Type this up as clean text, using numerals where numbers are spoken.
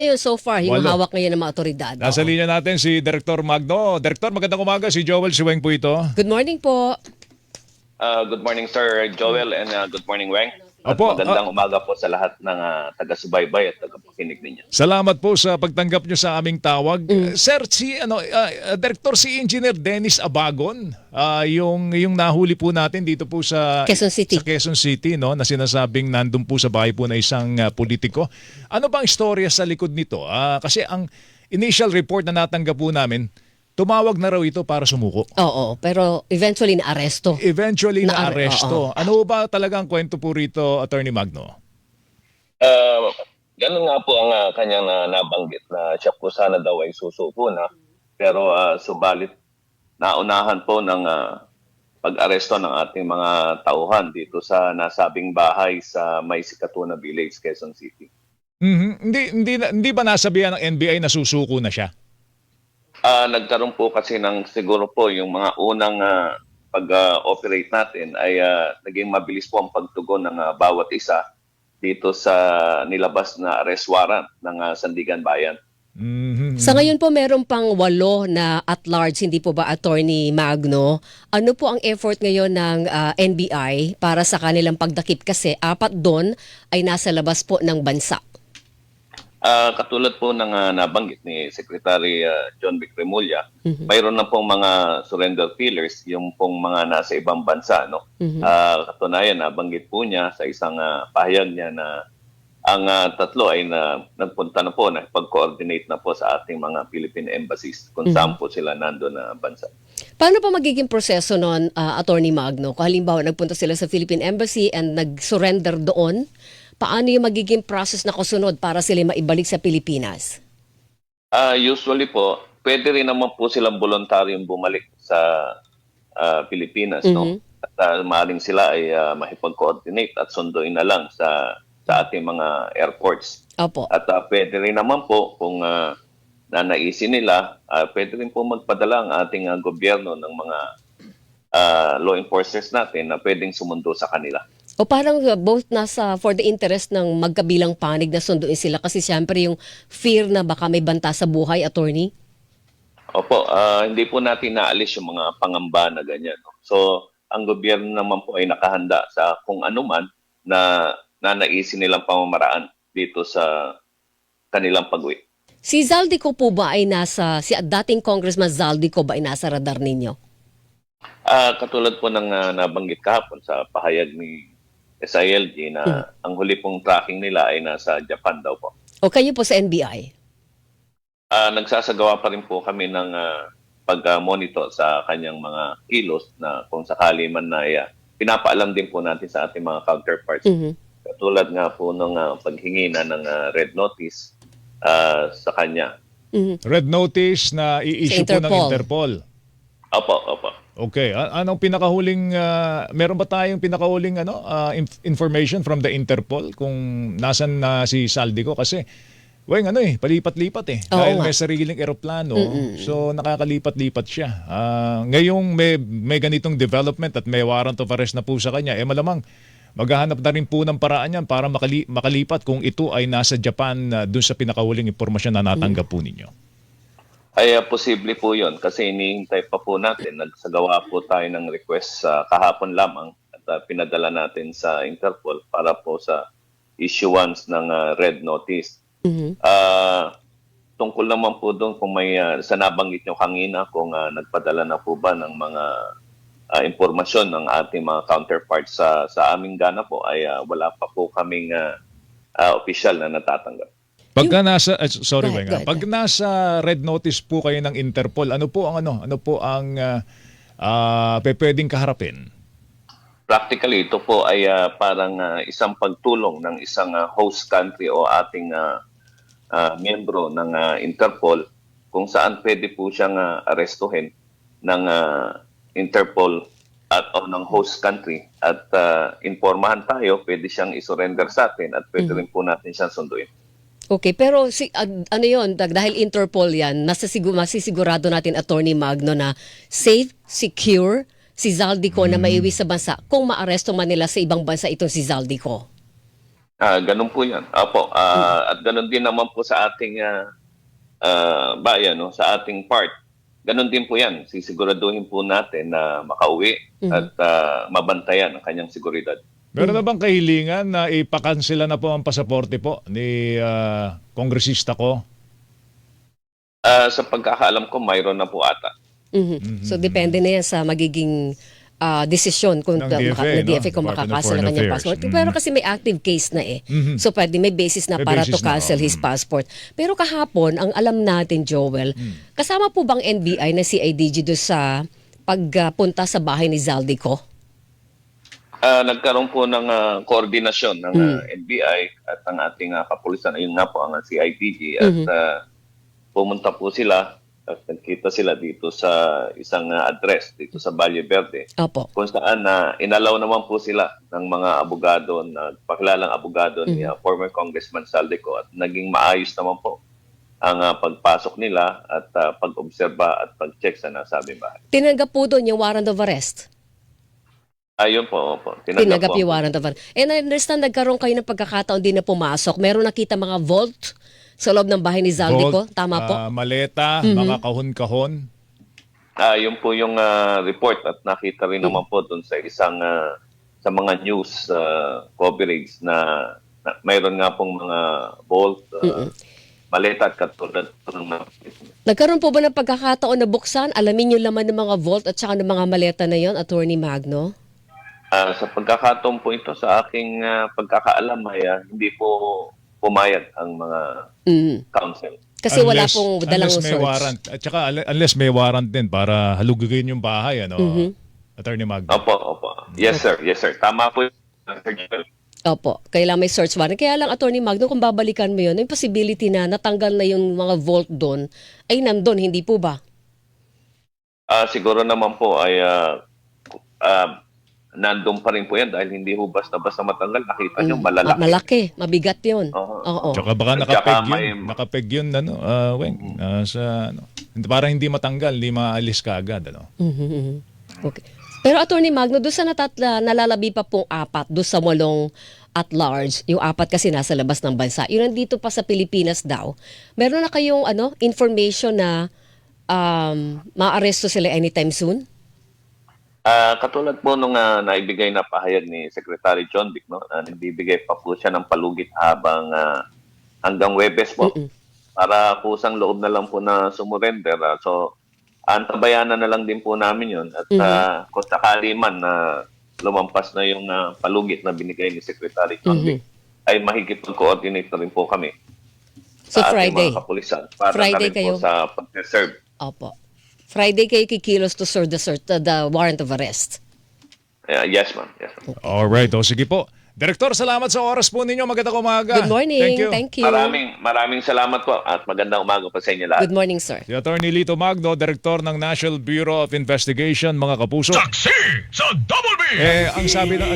Yun, so far, yung 8. hawak ngayon ng mga otoridad. Nasa Oo. linya natin si Director Magno. Director, magandang umaga. Si Joel Siweng po ito. Good morning po. Good morning, Sir Joel, and good morning, Weng. At Opo, magandang umaga po sa lahat ng taga-subaybay at taga-pakinig ninyo. salamat po sa pagtanggap nyo sa aming tawag. Sir, Director, si Engineer Dennis Abagon, yung nahuli po natin dito po sa Quezon City. Sa Quezon City, no, na sinasabing nandun po sa bahay po na isang politiko. Ano bang istorya sa likod nito? Kasi ang initial report na natanggap po namin, tumawag na raw ito para sumuko. Oo, pero eventually na-aresto. Eventually na Oo. aresto. Ano ba talagang kwento po rito, Attorney Magno? Ganun nga po ang kanyang nabanggit na siya po sana daw ay susuko na. Pero subalit naunahan po ng pag-aresto ng ating mga tauhan dito sa nasabing bahay sa May Sikatuna Village, Quezon City. Hindi ba nasabihan ng NBI na susuko na siya? Nagkaroon po kasi ng siguro po yung mga unang pag-operate natin ay naging mabilis po ang pagtugon ng bawat isa dito sa nilabas na arrest warrant ng Sandigan Bayan. Sa ngayon po, meron pang 8 na at large, hindi po ba, Attorney Magno? Ano po ang effort ngayon ng NBI para sa kanilang pagdakip? Kasi 4 doon ay nasa labas po ng bansa. Katulad po ng nabanggit ni Secretary John Vic Remulla, mayroon na pong mga surrender killers, yung pong mga nasa ibang bansa. No? Katunayan, nabanggit po niya sa isang pahayag niya na ang tatlo ay nagpunta na po, nagpag-coordinate na po sa ating mga Philippine embassies kung saan po sila nandun na bansa. Paano pa magiging proseso noon, Attorney Magno? Kung halimbawa, nagpunta sila sa Philippine Embassy and nag-surrender doon, paano yung magiging process na kasunod para sila maibalik sa Pilipinas? Usually po, pwede rin naman po silang voluntaryong bumalik sa Pilipinas. No? At maaaring sila ay makipag-coordinate at sunduin na lang sa ating mga airports. Opo. At pwede rin naman po kung nanaisin nila, pwede rin po magpadala ang ating gobyerno ng mga law enforcers natin na pwedeng sumundo sa kanila. O parang both nasa for the interest ng magkabilang panig na sunduin sila kasi siyempre yung fear na baka may banta sa buhay, Attorney? Opo, hindi po natin naalis yung mga pangamba na ganyan. No? So, ang gobyerno naman po ay nakahanda sa kung ano man na nanaisin nilang pamamaraan dito sa kanilang pag-uwi. Si Zaldico po ba ay si dating Congressman Zaldico ba ay nasa radar ninyo? Katulad po ng nabanggit kahapon sa pahayag ni SILG na ang huli pong tracking nila ay nasa Japan daw po. O kayo po sa NBI? Nagsasagawa pa rin po kami ng pag-monitor sa kanyang mga kilos na kung sakali man na pinapaalam din po natin sa ating mga counterparts. Katulad nga po ng paghingi na ng red notice sa kanya. Red notice na i-issue po ng Interpol. Opo. Okay, anong pinakahuling meron ba tayong pinakahuling information from the Interpol kung nasan na si Zaldico kasi palipat-lipat eh. Oo Dahil nga. may sariling eroplano, so nakakalipat-lipat siya. Ngayong may ganitong development at may warrant of arrest na po sa kanya, malamang maghahanap na rin po ng paraan yan para makalipat kung ito ay nasa Japan dun sa pinakahuling impormasyon na natanggap po ninyo. Ay posible po yun kasi hinihintay pa po natin. Nagsagawa po tayo ng request kahapon lamang at pinadala natin sa Interpol para po sa issuance ng red notice. Tungkol naman po doon kung may sa nabanggit nyo kanina kung nagpadala na po ba ng mga impormasyon ng ating mga counterparts sa aming Ghana po ay wala pa po kaming official na natatanggap. Pagka nasa Go ahead. pag nasa red notice po kayo ng Interpol, ano po ang pwedeng kaharapin? Practically ito po ay parang isang pagtulong ng isang host country o ating miyembro ng Interpol kung saan pwede po siyang arestuhin ng Interpol o ng host country at informahan tayo, pwede siyang isurrender sa atin at pwede rin po natin siyang sunduin. Okay, pero ano yun, dahil Interpol yan, masisigurado natin, Attorney Magno, na safe, secure si Zaldico na maiwi sa bansa kung maaresto man nila sa ibang bansa itong si Zaldico. Ganun po yan. Opo. At ganun din naman po sa ating bayan, no? Sa ating part. Ganun din po yan. Sisiguraduhin po natin na makauwi at mabantayan ang kanyang seguridad. Meron na bang kahilingan na ipakansela na po ang pasaporte po ni kongresista ko? Sa pagkakaalam ko, mayroon na po ata. So depende na yan sa magiging desisyon kung Ng DFA, ng DFA no? kung Department of makakancel Foreign ng kanyang Affairs. passport. Pero kasi may active case na eh. So pwede, may basis na May para basis to na, cancel his passport. Pero kahapon, ang alam natin, Joel, kasama po bang NBI na CIDG do sa pagpunta sa bahay ni Zaldico? Nagkaroon po ng koordinasyon ng NBI at ang ating kapulisan. Ayun nga po ang CIDG. At pumunta po sila at nagkita sila dito sa isang address dito sa Valle Verde. Opo. Kung saan inalaw naman po sila ng mga abogado, pakilalang abogado ni former Congressman Zaldico at naging maayos naman po ang pagpasok nila at pag-obserba at pag-check sa nasabing bahay. Tinanggap po doon yung warrant of arrest? Ayun po, opo. Tinanggap po yung warrant of arrest. And I understand nagkaroon kayo ng pagkakataon din na pumasok. Meron nakita mga vault sa loob ng bahay ni Zaldico? Vault, Tama po? maleta, mga kahon-kahon. Yun po yung report at nakita rin naman po doon sa isang sa mga news coverage na mayroon nga pong mga vault, maleta at katulad ng Nagkaroon po ba ng pagkakataon na buksan? Alamin yung laman ng mga vault at saka ng mga maleta na yon, Attorney Magno? Sa pagkakataon po ito, sa aking pagkakaalam ay hindi po pumayag ang mga counsel. Kasi wala pong dalang unless may search. warrant. At saka unless may warrant din para halugugin yung bahay, ano? Attorney Magno. Opo. Yes, sir. Yes, sir. Tama po, Sir Joel. Opo, kailangan may search warrant. Kaya lang, Attorney Magno, kung babalikan mo yun, yung possibility na natanggal na yung mga vault doon, ay nandun, hindi po ba? Siguro naman po ay nandun pa rin po yan dahil hindi ho basta-basta matanggal. Nakita nyo, malalaki. Malaki, mabigat yun. Oo. Tsaka baka At saka nakapeg yun, ano, Weng, sa, ano, para hindi matanggal, hindi maalis ka agad, ano. Okay. Pero Attorney Magno, doon sa nalalabi pa pong 4, doon sa 8 at large, yung 4 kasi nasa labas ng bansa, yun nandito pa sa Pilipinas daw, meron na kayong information na maaresto sila anytime soon? Katulad po nung naibigay na pahayag ni Secretary John Vic, no, nagbibigay pa po siya ng palugit habang hanggang Webes po para kusang loob na lang po na sumurrender. So, antabayanan na lang din po namin yun. At kung sakali man na lumampas na yung palugit na binigay ni Secretary John Vic, ay mahigit-coordinate na rin po kami So sa ating Friday? mga kapulisan para Friday na rin kayo? po sa pag-serve. Opo. Friday kayo kikilos to serve the warrant of arrest? Yes, ma'am. Yes, ma'am. Alright, sige po. Direktor, salamat sa oras po ninyo. Magandang umaga. Good morning. Thank you. Maraming salamat po at magandang umaga pa sa inyo lahat. Good morning, sir. Si Attorney Lito Magno, Direktor ng National Bureau of Investigation, mga kapuso. Saksi sa Double B! Ang sabi ng...